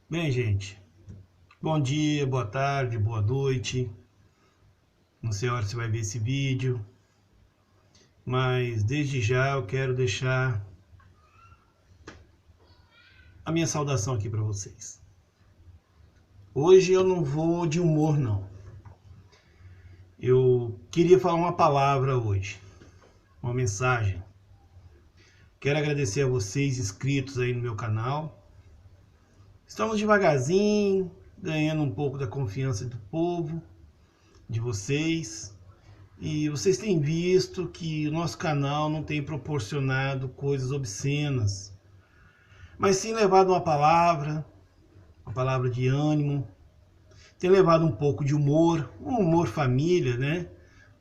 Bem, gente, bom dia, boa tarde, boa noite. Não sei a hora que você vai ver esse vídeo, mas desde já eu quero deixar a minha saudação aqui para vocês. Hoje eu não vou de humor, não. Eu queria falar uma palavra hoje, uma mensagem. Quero agradecer a vocês inscritos aí no meu canal. Estamos devagarzinho, ganhando um pouco da confiança do povo, de vocês. E vocês têm visto que o nosso canal não tem proporcionado coisas obscenas, mas sim levado uma palavra de ânimo, tem levado um pouco de humor, um humor família, né?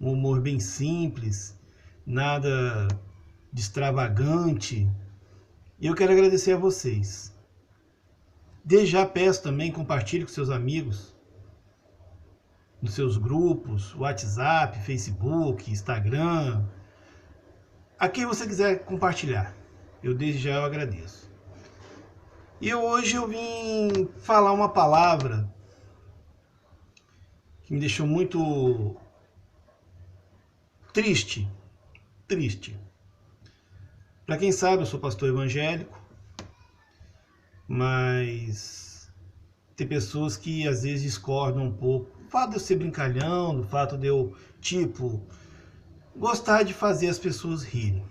Um humor bem simples, nada de extravagante. E eu quero agradecer a vocês. Desde já peço também, compartilhe com seus amigos, nos seus grupos, WhatsApp, Facebook, Instagram, a quem você quiser compartilhar. Eu desde já eu agradeço. E hoje eu vim falar uma palavra que me deixou muito triste. Triste. Para quem sabe, eu sou pastor evangélico, mas tem pessoas que às vezes discordam um pouco do fato de eu ser brincalhão, do fato de eu, gostar de fazer as pessoas rirem.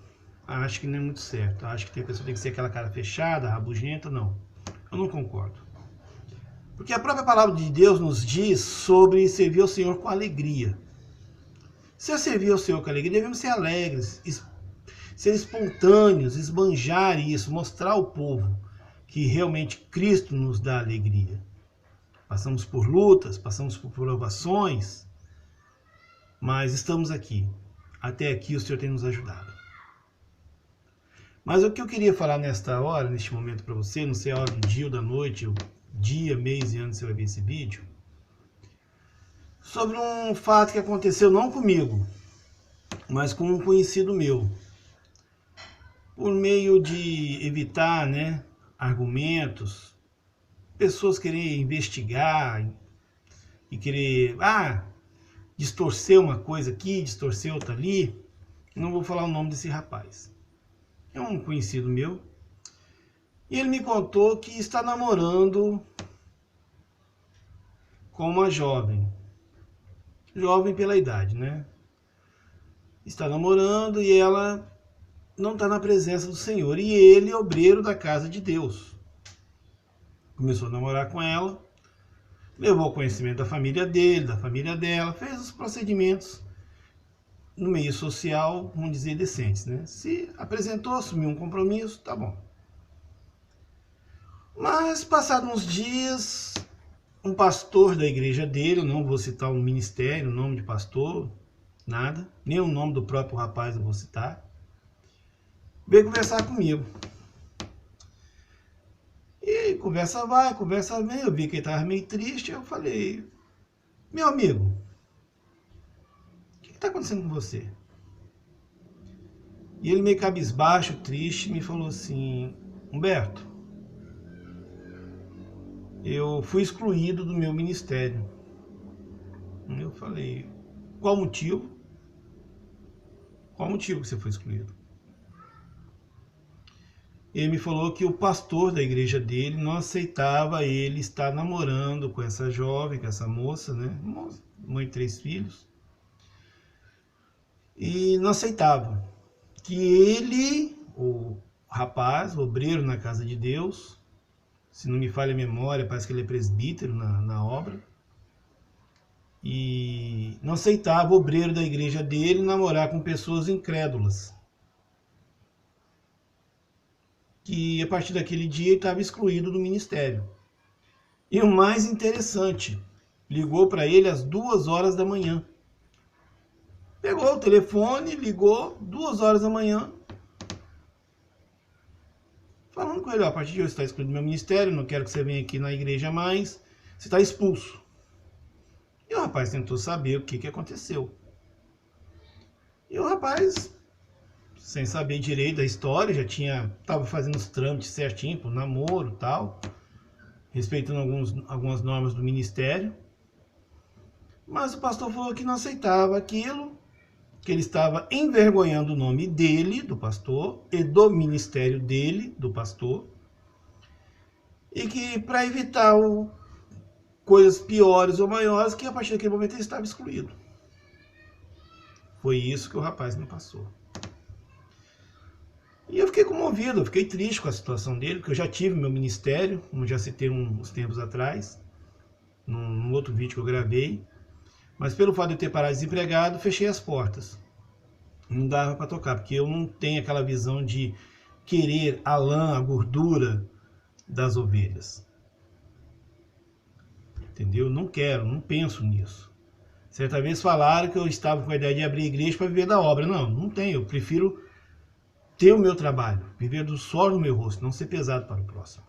Acho que não é muito certo. Acho que a pessoa tem que ser aquela cara fechada, rabugenta, não. Eu não concordo. Porque a própria palavra de Deus nos diz sobre servir ao Senhor com alegria. Se eu servir ao Senhor com alegria, devemos ser alegres, ser espontâneos, esbanjar isso, mostrar ao povo que realmente Cristo nos dá alegria. Passamos por lutas, passamos por provações, mas estamos aqui. Até aqui o Senhor tem nos ajudado. Mas o que eu queria falar nesta hora, neste momento para você, não sei a hora do dia ou da noite, o dia, mês e ano que você vai ver esse vídeo, sobre um fato que aconteceu não comigo, mas com um conhecido meu. Por meio de evitar, argumentos, pessoas quererem investigar e querer distorcer uma coisa aqui, distorcer outra ali. Não vou falar o nome desse rapaz. É um conhecido meu. E ele me contou que está namorando com uma jovem. Jovem pela idade, né? Está namorando e ela não está na presença do Senhor. E ele, obreiro da casa de Deus. Começou a namorar com ela, levou ao conhecimento da família dele, da família dela, fez os procedimentos no meio social, vamos dizer, decentes, né? Se apresentou, assumiu um compromisso, tá bom. Mas, passados uns dias, um pastor da igreja dele, eu não vou citar o ministério, o nome de pastor, nada, nem o nome do próprio rapaz eu vou citar, veio conversar comigo. E conversa vai, conversa vem, eu vi que ele estava meio triste, eu falei, meu amigo, o que está acontecendo com você? E ele meio cabisbaixo, triste, me falou assim, Humberto, eu fui excluído do meu ministério. Eu falei, qual motivo? Qual motivo que você foi excluído? Ele me falou que o pastor da igreja dele não aceitava ele estar namorando com essa jovem, com essa moça, né? Mãe de 3 filhos. E não aceitava que ele, o rapaz, o obreiro na casa de Deus, se não me falha a memória, parece que ele é presbítero na obra, e não aceitava o obreiro da igreja dele namorar com pessoas incrédulas. Que a partir daquele dia ele estava excluído do ministério. E o mais interessante, ligou para ele às 2 horas da manhã. Pegou o telefone, ligou 2 horas da manhã, falando com ele, a partir de hoje você está excluído do meu ministério, não quero que você venha aqui na igreja mais, você está expulso. E o rapaz tentou saber o que aconteceu. E o rapaz, sem saber direito da história, estava fazendo os trâmites certinho pro namoro e tal. respeitando algumas normas do ministério. Mas o pastor falou que não aceitava aquilo, que ele estava envergonhando o nome dele, do pastor, e do ministério dele, do pastor, e que para evitar coisas piores ou maiores, que a partir daquele momento ele estava excluído. Foi isso que o rapaz me passou. E eu fiquei comovido, eu fiquei triste com a situação dele, porque eu já tive meu ministério, como já citei uns tempos atrás, num outro vídeo que eu gravei. Mas pelo fato de eu ter parado desempregado, fechei as portas. Não dava para tocar, porque eu não tenho aquela visão de querer a lã, a gordura das ovelhas. Entendeu? Não quero, não penso nisso. Certa vez falaram que eu estava com a ideia de abrir igreja para viver da obra. Não, não tenho. Eu prefiro ter o meu trabalho, viver do suor no meu rosto, não ser pesado para o próximo.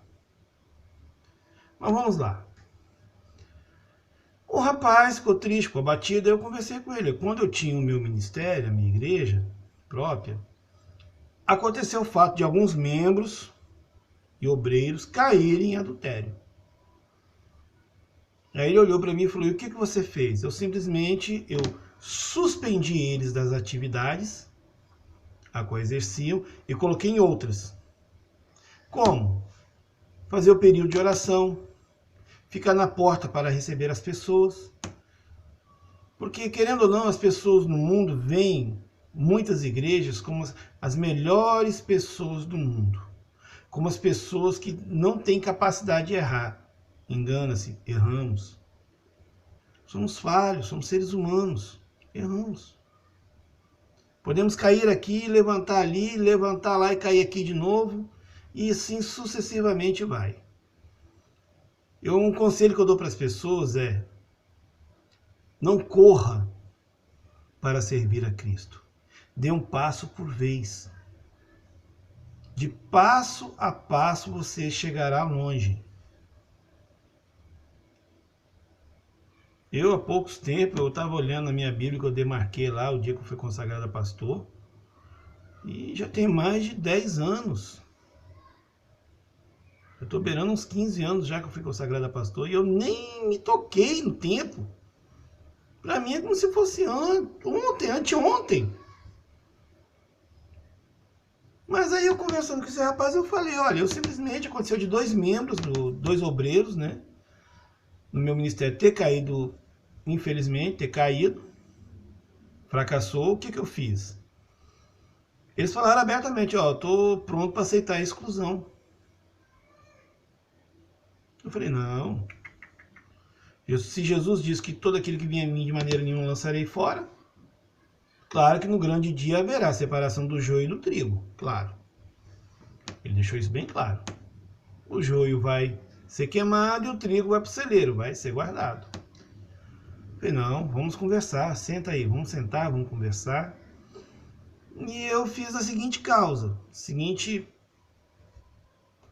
Mas vamos lá. O rapaz ficou triste, ficou abatido, aí eu conversei com ele. Quando eu tinha o meu ministério, a minha igreja própria, aconteceu o fato de alguns membros e obreiros caírem em adultério. Aí ele olhou para mim e falou: e o que você fez? Eu simplesmente suspendi eles das atividades a qual exerciam e coloquei em outras. Como? Fazer o período de oração, ficar na porta para receber as pessoas. Porque, querendo ou não, as pessoas no mundo veem muitas igrejas como as melhores pessoas do mundo. Como as pessoas que não têm capacidade de errar. Engana-se, erramos. Somos falhos, somos seres humanos, erramos. Podemos cair aqui, levantar ali, levantar lá e cair aqui de novo, e assim sucessivamente vai. Um conselho que eu dou para as pessoas é: não corra para servir a Cristo. Dê um passo por vez. De passo a passo você chegará longe. Há poucos tempos, eu estava olhando na minha Bíblia que eu demarquei lá o dia que eu fui consagrado a pastor. E já tem mais de 10 anos. Eu estou beirando uns 15 anos já que eu fui consagrado a pastor e eu nem me toquei no tempo. Para mim é como se fosse ontem, anteontem. Mas aí eu conversando com esse rapaz, eu falei: olha, eu simplesmente aconteceu de 2 membros, 2 obreiros, né, no meu ministério ter caído, infelizmente, fracassou. O que eu fiz? Eles falaram abertamente: ó, eu tô pronto para aceitar a exclusão. Eu falei: não. Se Jesus diz que todo aquele que vier a mim de maneira nenhuma lançarei fora, claro que no grande dia haverá separação do joio e do trigo, claro. Ele deixou isso bem claro. O joio vai ser queimado e o trigo vai para o celeiro, vai ser guardado. Eu falei: não, vamos conversar, senta aí, vamos sentar, vamos conversar. E eu fiz a seguinte seguinte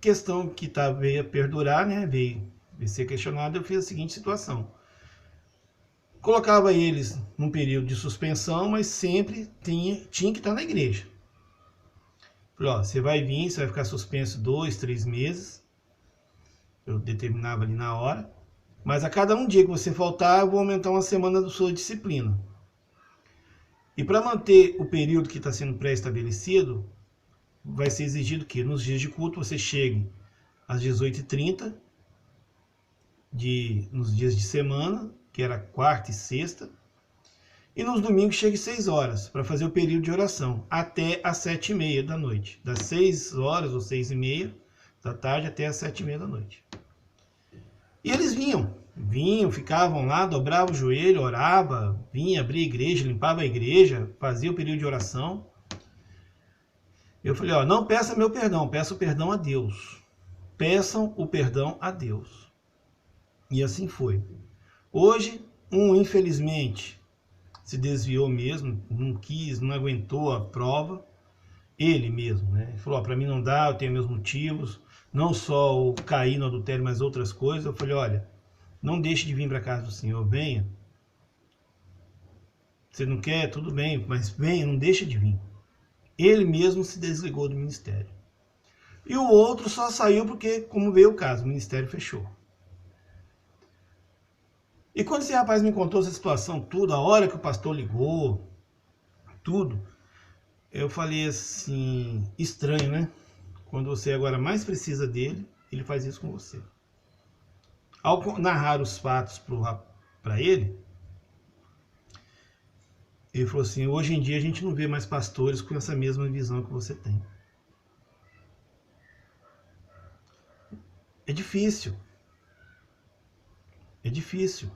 questão que veio a perdurar, né? Veio ser questionado. Eu fiz a seguinte situação: colocava eles num período de suspensão, mas sempre tinha que estar na igreja. Falei: ó, você vai vir, você vai ficar suspenso 2, 3 meses. Eu determinava ali na hora. Mas a cada um dia que você faltar, eu vou aumentar uma semana da sua disciplina. E para manter o período que está sendo pré-estabelecido, vai ser exigido que nos dias de culto você chegue às 18h30, nos dias de semana, que era quarta e sexta, e nos domingos chegue 6 horas, para fazer o período de oração, até às 7h30 da noite. Das 6 horas ou 6h30 da tarde até às 7h30 da noite. E eles vinham, ficavam lá, dobravam o joelho, orava, vinha, abria a igreja, limpava a igreja, fazia o período de oração. Eu falei: ó, não peça meu perdão, peça o perdão a Deus. Peçam o perdão a Deus. E assim foi. Hoje, infelizmente, se desviou mesmo, não quis, não aguentou a prova. Ele mesmo, né? Ele falou: ó, para mim não dá, eu tenho meus motivos. Não só o cair no adultério, mas outras coisas. Eu falei: olha, não deixe de vir para a casa do Senhor, venha. Você não quer, tudo bem, mas venha, não deixe de vir. Ele mesmo se desligou do ministério. E o outro só saiu porque, como veio o caso, o ministério fechou. E quando esse rapaz me contou essa situação, tudo, a hora que o pastor ligou, tudo, eu falei assim, estranho, né? Quando você agora mais precisa dele, ele faz isso com você. Ao narrar os fatos para ele falou assim, hoje em dia a gente não vê mais pastores com essa mesma visão que você tem. É difícil. É difícil.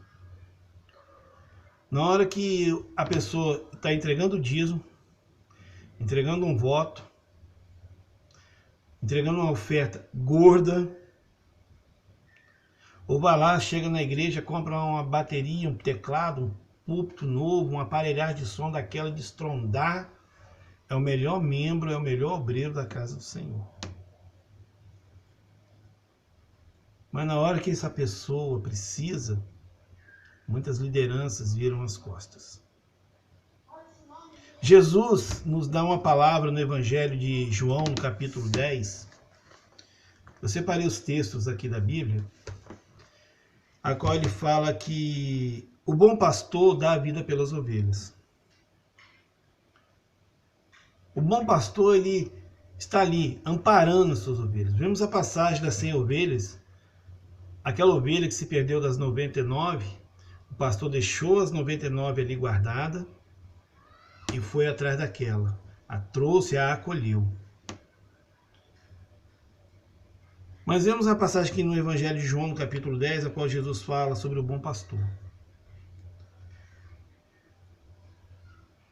Na hora que a pessoa está entregando o dízimo, entregando um voto, entregando uma oferta gorda, ou vai lá, chega na igreja, compra uma bateria, um teclado, um púlpito novo, um aparelhagem de som daquela de estrondar, é o melhor membro, é o melhor obreiro da casa do Senhor. Mas na hora que essa pessoa precisa, muitas lideranças viram as costas. Jesus nos dá uma palavra no Evangelho de João, no capítulo 10. Eu separei os textos aqui da Bíblia, a qual ele fala que o bom pastor dá a vida pelas ovelhas. O bom pastor, ele está ali, amparando as suas ovelhas. Vemos a passagem das 100 ovelhas, aquela ovelha que se perdeu das 99, o pastor deixou as 99 ali guardadas, e foi atrás daquela, a trouxe, a acolheu. Mas vemos a passagem aqui no Evangelho de João, no capítulo 10, a qual Jesus fala sobre o bom pastor.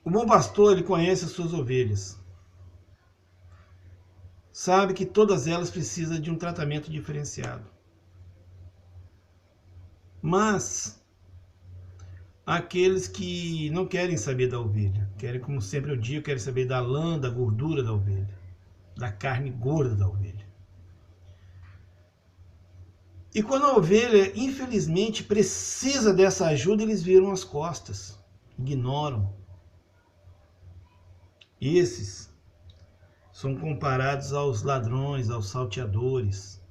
O bom pastor, ele conhece as suas ovelhas. Sabe que todas elas precisam de um tratamento diferenciado. Mas aqueles que não querem saber da ovelha, querem, como sempre eu digo, querem saber da lã, da gordura da ovelha, da carne gorda da ovelha. E quando a ovelha, infelizmente, precisa dessa ajuda, eles viram as costas, ignoram. Esses são comparados aos ladrões, aos salteadores,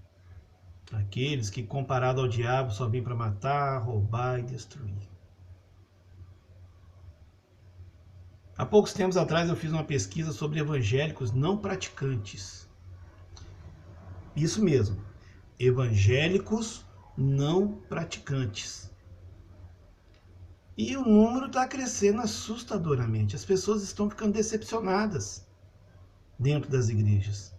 aqueles que, comparado ao diabo, só vêm para matar, roubar e destruir. Há poucos tempos atrás eu fiz uma pesquisa sobre evangélicos não praticantes. Isso mesmo, evangélicos não praticantes. E o número está crescendo assustadoramente. As pessoas estão ficando decepcionadas dentro das igrejas.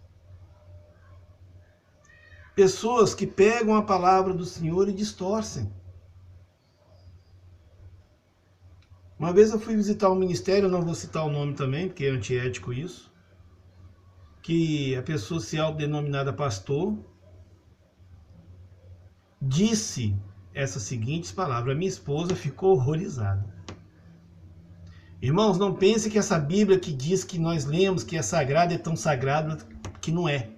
Pessoas que pegam a palavra do Senhor e distorcem. Uma vez eu fui visitar um ministério, não vou citar o nome também, porque é antiético isso, que a pessoa se autodenominada pastor disse essas seguintes palavras. A minha esposa ficou horrorizada. Irmãos, não pense que essa Bíblia que diz que nós lemos que é sagrada é tão sagrada que não é.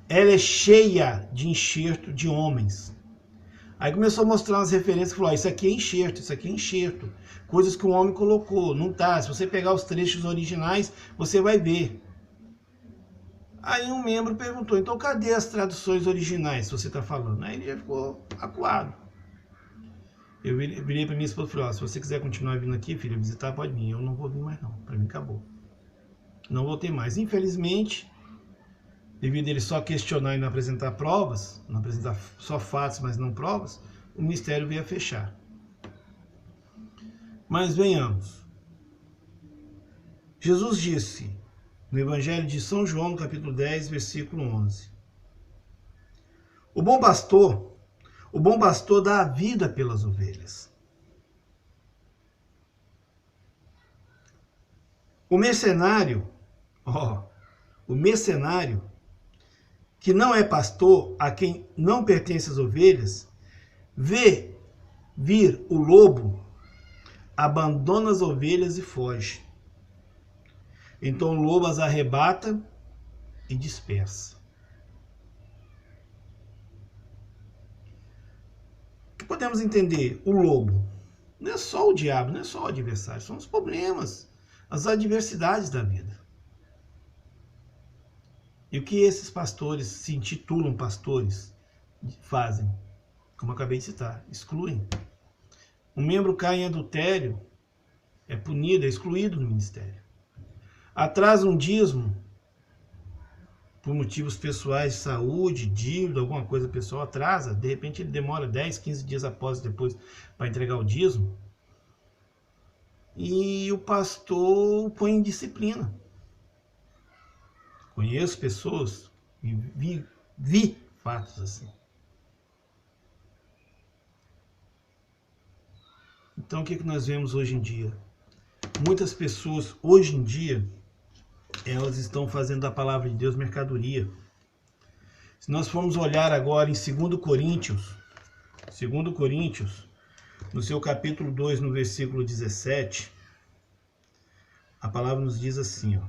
Ela é cheia de enxerto de homens. Aí começou a mostrar umas referências e falou, isso aqui é enxerto, isso aqui é enxerto. Coisas que o homem colocou, não tá. Se você pegar os trechos originais, você vai ver. Aí um membro perguntou, então cadê as traduções originais que você está falando? Aí ele já ficou acuado. Eu virei para minha esposa e falei, se você quiser continuar vindo aqui, filha, visitar, pode vir. Eu não vou vir mais não, para mim acabou. Não voltei mais. Infelizmente, devido a ele só questionar e não apresentar provas, não apresentar só fatos, mas não provas, o ministério veio a fechar. Mas venhamos. Jesus disse, no Evangelho de São João, no capítulo 10, versículo 11. O bom pastor dá a vida pelas ovelhas. O mercenário, que não é pastor, a quem não pertence as ovelhas, vê vir o lobo, abandona as ovelhas e foge. Então o lobo as arrebata e dispersa. O que podemos entender? O lobo não é só o diabo, não é só o adversário, são os problemas, as adversidades da vida. E o que esses pastores, se intitulam pastores, fazem? como eu acabei de citar, excluem. Um membro cai em adultério, é punido, é excluído do ministério. Atrasa um dízimo, por motivos pessoais de saúde, dívida, alguma coisa pessoal, atrasa, de repente ele demora 10, 15 dias depois para entregar o dízimo, e o pastor põe em disciplina. Conheço pessoas e vi fatos assim. Então o que nós vemos hoje em dia? Muitas pessoas hoje em dia, elas estão fazendo da palavra de Deus mercadoria. Se nós formos olhar agora em 2 Coríntios, no seu capítulo 2, no versículo 17, a palavra nos diz assim, ó: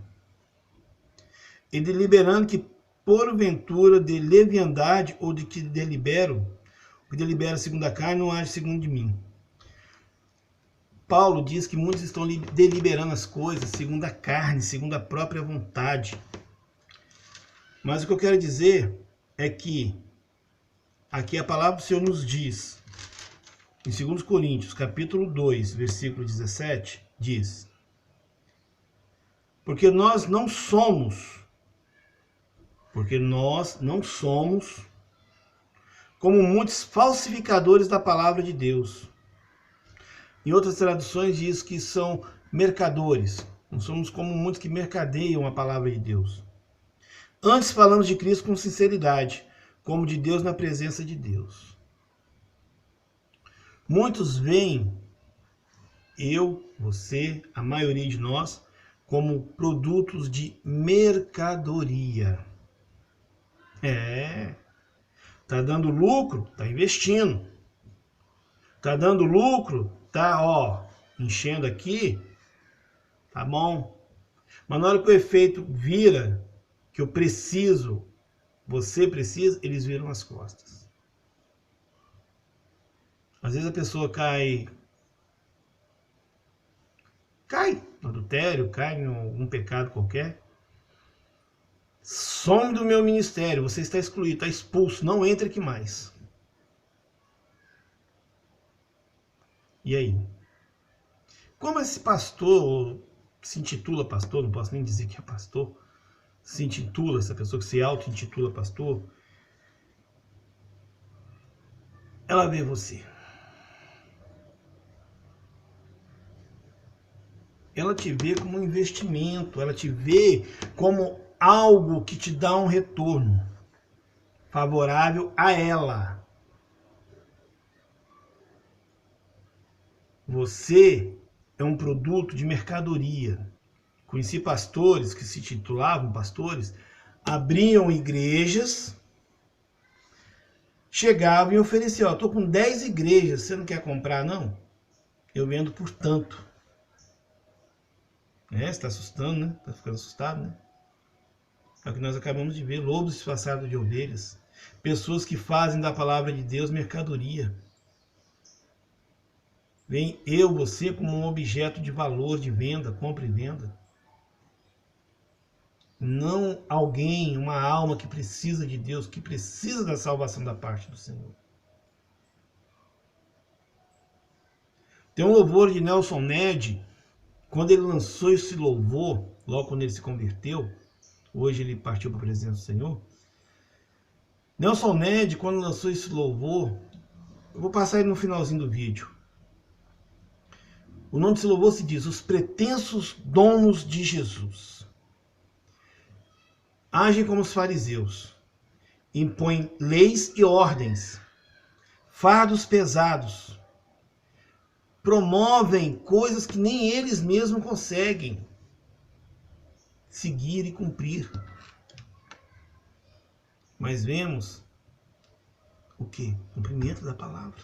e deliberando que porventura de leviandade ou de que delibero, o que delibera segundo a carne não age segundo de mim. Paulo diz que muitos estão deliberando as coisas segundo a carne, segundo a própria vontade. Mas o que eu quero dizer é que aqui a palavra do Senhor nos diz, em 2 Coríntios, capítulo 2, versículo 17, diz: porque nós não somos como muitos falsificadores da palavra de Deus. Em outras traduções diz que são mercadores. Não somos como muitos que mercadeiam a palavra de Deus. Antes falamos de Cristo com sinceridade, como de Deus na presença de Deus. Muitos veem eu, você, a maioria de nós, como produtos de mercadoria. Tá dando lucro, tá investindo. Tá dando lucro, tá, enchendo aqui, tá bom. Mas na hora que o efeito vira, que eu preciso, você precisa, eles viram as costas. Às vezes a pessoa cai no adultério, cai em algum pecado qualquer. Some do meu ministério, você está excluído, está expulso, não entre aqui mais. E aí? Como esse pastor, que se intitula pastor, não posso nem dizer que é pastor, se intitula, essa pessoa que se auto-intitula pastor, ela vê você. Ela te vê como um investimento, ela te vê como algo que te dá um retorno favorável a ela. Você é um produto de mercadoria. Conheci pastores que se titulavam pastores, abriam igrejas, chegavam e ofereciam: estou com 10 igrejas, você não quer comprar não? Eu vendo por tanto. Você está assustando, né? Está ficando assustado, né? É o que nós acabamos de ver, lobos disfarçados de ovelhas. Pessoas que fazem da palavra de Deus mercadoria. Vem eu, você, como um objeto de valor, de venda, compra e venda. Não alguém, uma alma que precisa de Deus, que precisa da salvação da parte do Senhor. Tem um louvor de Nelson Ned, quando ele lançou esse louvor, logo quando ele se converteu, hoje ele partiu para a presença do Senhor. Nelson Ned, quando lançou esse louvor, eu vou passar ele no finalzinho do vídeo. O nome desse louvor se diz: Os Pretensos Donos de Jesus. Agem como os fariseus, impõem leis e ordens, fardos pesados, promovem coisas que nem eles mesmos conseguem seguir e cumprir. Mas vemos o quê? Cumprimento da palavra.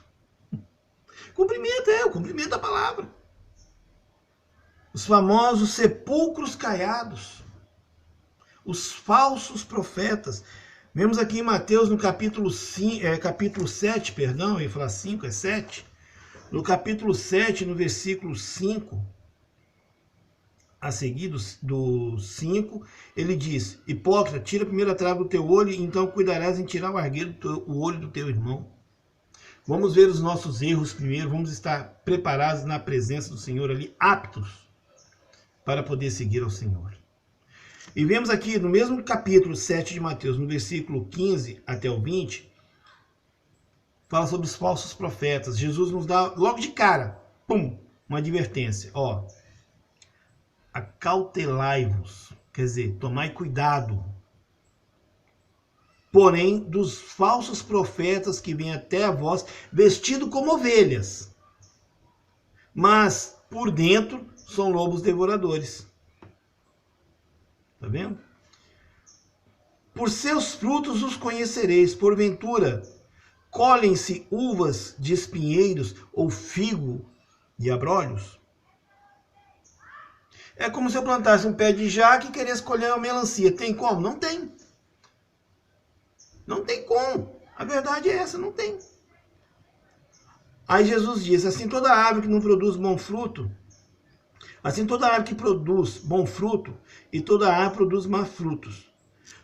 O cumprimento da palavra. Os famosos sepulcros caiados. Os falsos profetas. Vemos aqui em Mateus, no capítulo 7, eu ia falar 5, é 7. No capítulo 7, no versículo 5, a seguir do 5, ele diz: Hipócrita, tira primeiro a trave do teu olho, e então cuidarás em tirar o argueiro o olho do teu irmão. Vamos ver os nossos erros primeiro, vamos estar preparados na presença do Senhor ali, aptos para poder seguir ao Senhor. E vemos aqui no mesmo capítulo 7 de Mateus, no versículo 15 até o 20, fala sobre os falsos profetas. Jesus nos dá logo de cara, uma advertência. Ó, acautelai-vos, quer dizer, tomai cuidado. Porém, dos falsos profetas que vêm até a vós, vestidos como ovelhas, mas por dentro são lobos devoradores. Tá vendo? Por seus frutos os conhecereis. Porventura, colhem-se uvas de espinheiros ou figo de abrolhos? É como se eu plantasse um pé de jaca e queresse colher uma melancia. Tem como? Não tem. Não tem como. A verdade é essa, não tem. Aí Jesus diz, assim toda árvore que não produz bom fruto, assim toda árvore que produz bom fruto, e toda árvore produz maus frutos.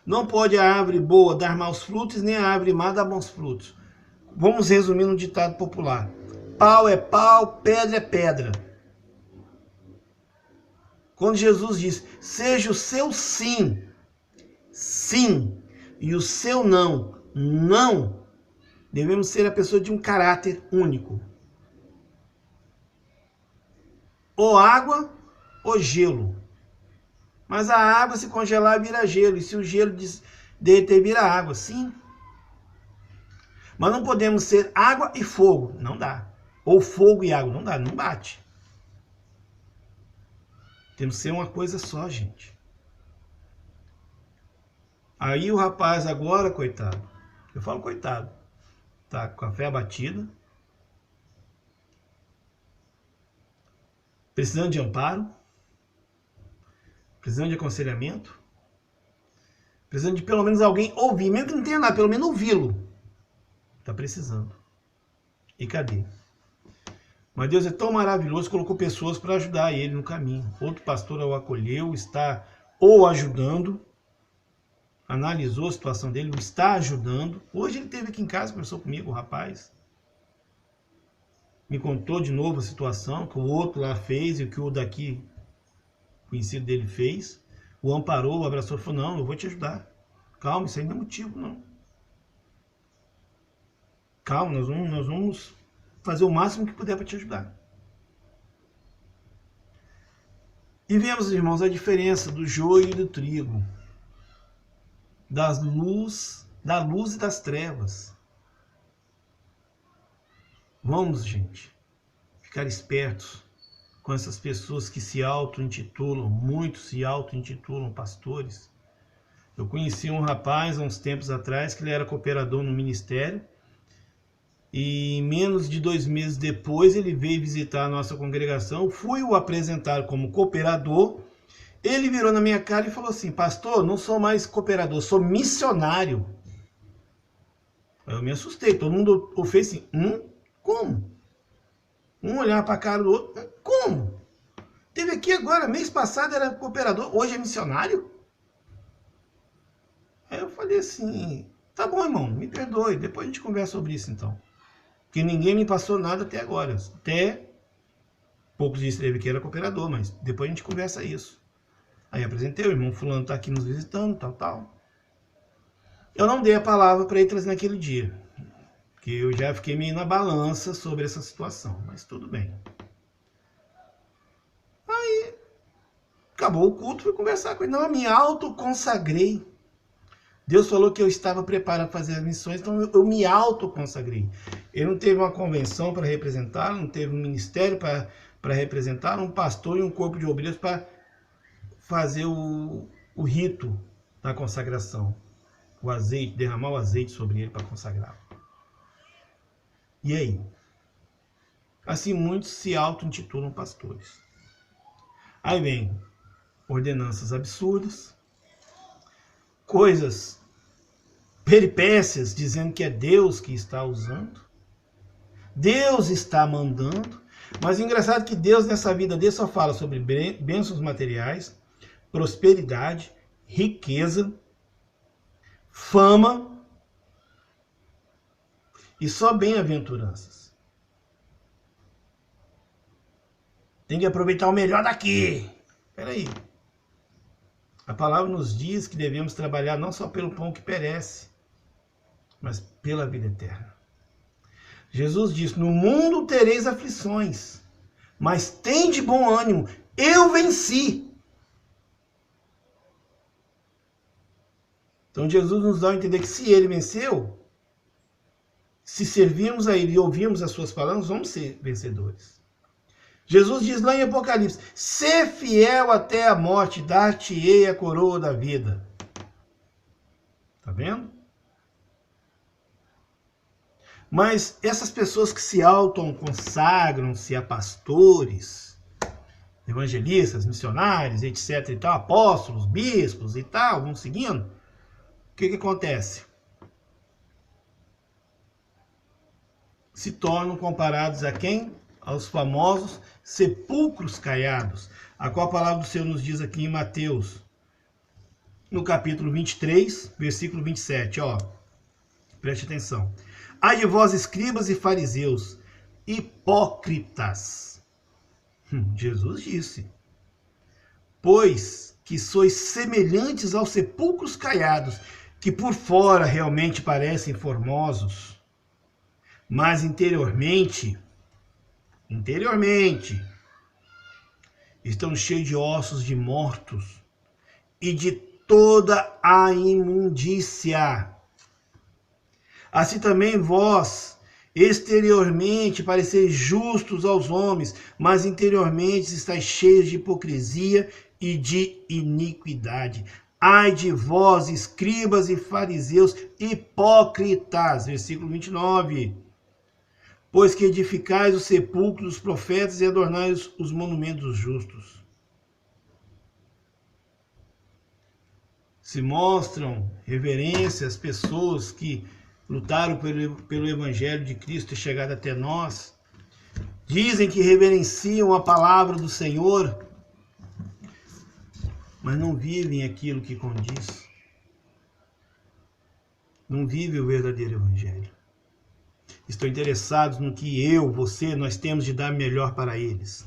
Não pode a árvore boa dar maus frutos, nem a árvore má dar bons frutos. Vamos resumir um ditado popular. Pau é pau, pedra é pedra. Quando Jesus diz, seja o seu sim, sim, e o seu não, não, devemos ser a pessoa de um caráter único. Ou água, ou gelo. Mas a água, se congelar, vira gelo. E se o gelo derreter, vira água. Sim. Mas não podemos ser água e fogo. Não dá. Ou fogo e água. Não dá, não bate. Temos que ser uma coisa só, gente. Aí o rapaz agora, coitado. Eu falo coitado. Tá com a fé abatida. Precisando de amparo. Precisando de aconselhamento. Precisando de pelo menos alguém ouvir. Mesmo que não tenha nada, pelo menos ouvi-lo. Está precisando. E cadê? Mas Deus é tão maravilhoso, colocou pessoas para ajudar ele no caminho. Outro pastor o acolheu, está ou ajudando, analisou a situação dele, o está ajudando. Hoje ele esteve aqui em casa, conversou comigo, o rapaz. Me contou de novo a situação que o outro lá fez e o que o daqui, conhecido dele, fez. O amparou, o abraçou e falou, não, eu vou te ajudar. Calma, isso aí não é motivo, não. Calma, nós vamos fazer o máximo que puder para te ajudar. E vemos, irmãos, a diferença do joio e do trigo. Da luz e das trevas. Vamos, gente, ficar espertos com essas pessoas que se auto-intitulam, muitos se auto-intitulam pastores. Eu conheci um rapaz há uns tempos atrás que ele era cooperador no ministério e menos de 2 meses depois ele veio visitar a nossa congregação, fui o apresentar como cooperador, ele virou na minha cara e falou assim, pastor, não sou mais cooperador, sou missionário. Aí eu me assustei, todo mundo fez assim, como? Um olhava para a cara do outro, como? Teve aqui agora, mês passado era cooperador, hoje é missionário? Aí eu falei assim, tá bom, irmão, me perdoe, depois a gente conversa sobre isso então. Porque ninguém me passou nada até agora. Até poucos dias teve que era cooperador, mas depois a gente conversa isso. Aí apresentei, o irmão fulano tá aqui nos visitando, tal. Eu não dei a palavra para ele naquele dia. Porque eu já fiquei meio na balança sobre essa situação, mas tudo bem. Aí, acabou o culto, fui conversar com ele. Não, eu me autoconsagrei. Deus falou que eu estava preparado para fazer as missões, então eu me autoconsagrei. Ele não teve uma convenção para representar, não teve um ministério para representar, um pastor e um corpo de obreiros para fazer o rito da consagração. O azeite, derramar o azeite sobre ele para consagrar. E aí? Assim muitos se auto-intitulam pastores. Aí vem ordenanças absurdas, coisas, peripécias, dizendo que é Deus que está usando, Deus está mandando, mas o engraçado é que Deus nessa vida dele só fala sobre bênçãos materiais, prosperidade, riqueza, fama, e só bem-aventuranças. Tem que aproveitar o melhor daqui. Espera aí. A palavra nos diz que devemos trabalhar não só pelo pão que perece, mas pela vida eterna. Jesus disse: no mundo tereis aflições, mas tende bom ânimo, eu venci. Então Jesus nos dá a entender que se ele venceu, se servirmos a ele e ouvirmos as suas palavras, vamos ser vencedores. Jesus diz lá em Apocalipse: se fiel até a morte, dar-te-ei a coroa da vida. Tá vendo? Mas essas pessoas que se autoconsagram-se a pastores, evangelistas, missionários, etc. e tal, apóstolos, bispos e tal, vão seguindo, o que acontece? Se tornam comparados a quem? Aos famosos sepulcros caiados, a qual a palavra do Senhor nos diz aqui em Mateus, no capítulo 23, versículo 27, ó, preste atenção. Ai de vós, escribas e fariseus, hipócritas, Jesus disse, pois que sois semelhantes aos sepulcros caiados, que por fora realmente parecem formosos, mas interiormente, estão cheios de ossos de mortos e de toda a imundícia. Assim também vós, exteriormente, pareceis justos aos homens, mas interiormente estáis cheios de hipocrisia e de iniquidade. Ai de vós, escribas e fariseus, hipócritas, versículo 29. Pois que edificais os sepulcros dos profetas e adornais os monumentos dos justos. Se mostram reverência às pessoas que lutaram pelo Evangelho de Cristo ter chegado até nós. Dizem que reverenciam a palavra do Senhor, mas não vivem aquilo que condiz. Não vivem o verdadeiro Evangelho. Estão interessados no que eu, você, nós temos de dar melhor para eles.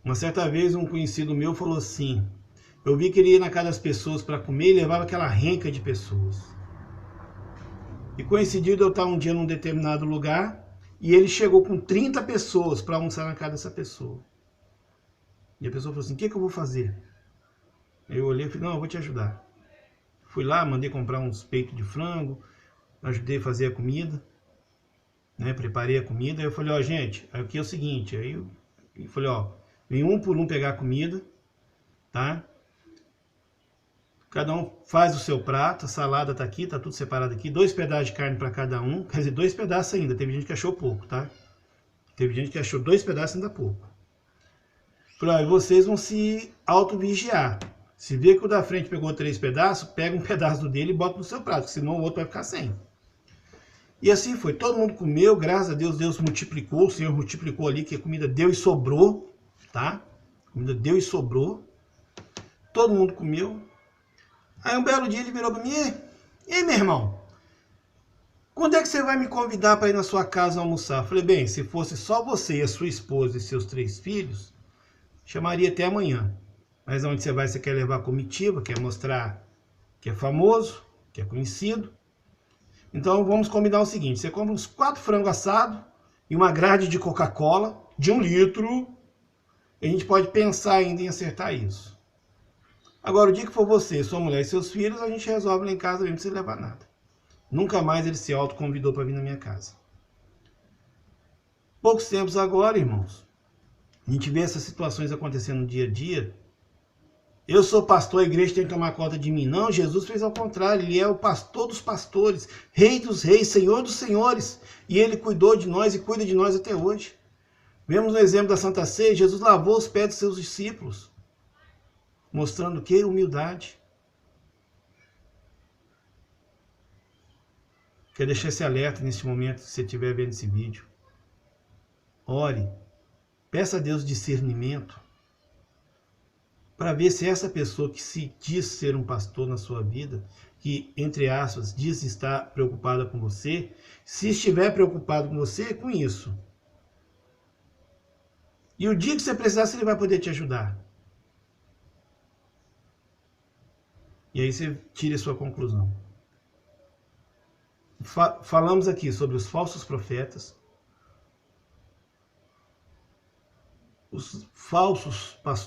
Uma certa vez um conhecido meu falou assim, eu vi que ele ia na casa das pessoas para comer e levava aquela renca de pessoas. E coincidiu de eu estar um dia num determinado lugar e ele chegou com 30 pessoas para almoçar na casa dessa pessoa. E a pessoa falou assim, o que eu vou fazer? Eu olhei e falei, não, eu vou te ajudar. Fui lá, mandei comprar uns peitos de frango, ajudei a fazer a comida, né? Preparei a comida. Aí eu falei, ó, gente, aqui é o seguinte. Aí eu falei, ó, vem um por um pegar a comida, tá? Cada um faz o seu prato, a salada tá aqui, tá tudo separado aqui. 2 pedaços de carne para cada um, quer dizer, 2 pedaços ainda. Teve gente que achou pouco, tá? Teve gente que achou 2 pedaços ainda pouco. Falei, ó, e vocês vão se auto-vigiar. Se vê que o da frente pegou 3 pedaços, pega um pedaço do dele e bota no seu prato, senão o outro vai ficar sem. E assim foi, todo mundo comeu, graças a Deus, Deus multiplicou, o Senhor multiplicou ali, que a comida deu e sobrou, tá? A comida deu e sobrou. Todo mundo comeu. Aí um belo dia ele virou para mim, e aí, meu irmão, quando é que você vai me convidar para ir na sua casa almoçar? Eu falei, bem, se fosse só você e a sua esposa e seus 3 filhos, chamaria até amanhã. Mas onde você vai, você quer levar comitiva, quer mostrar que é famoso, que é conhecido. Então vamos combinar o seguinte, você compra uns 4 frangos assados e uma grade de Coca-Cola de 1 litro, e a gente pode pensar ainda em acertar isso. Agora, o dia que for você, sua mulher e seus filhos, a gente resolve lá em casa, não precisa levar nada. Nunca mais ele se autoconvidou para vir na minha casa. Poucos tempos agora, irmãos, a gente vê essas situações acontecendo no dia a dia. Eu sou pastor, a igreja tem que tomar conta de mim. Não, Jesus fez ao contrário, ele é o pastor dos pastores, rei dos reis, senhor dos senhores. E ele cuidou de nós e cuida de nós até hoje. Vemos no exemplo da Santa Ceia, Jesus lavou os pés dos seus discípulos, mostrando o que? Humildade. Quero deixar esse alerta nesse momento, se você estiver vendo esse vídeo. Ore, peça a Deus discernimento. para ver se essa pessoa que se diz ser um pastor na sua vida, que, entre aspas, diz estar preocupada com você, se estiver preocupado com você, é com isso. E o dia que você precisar, ele vai poder te ajudar. E aí você tira a sua conclusão. Falamos aqui sobre os falsos profetas, os falsos pastores,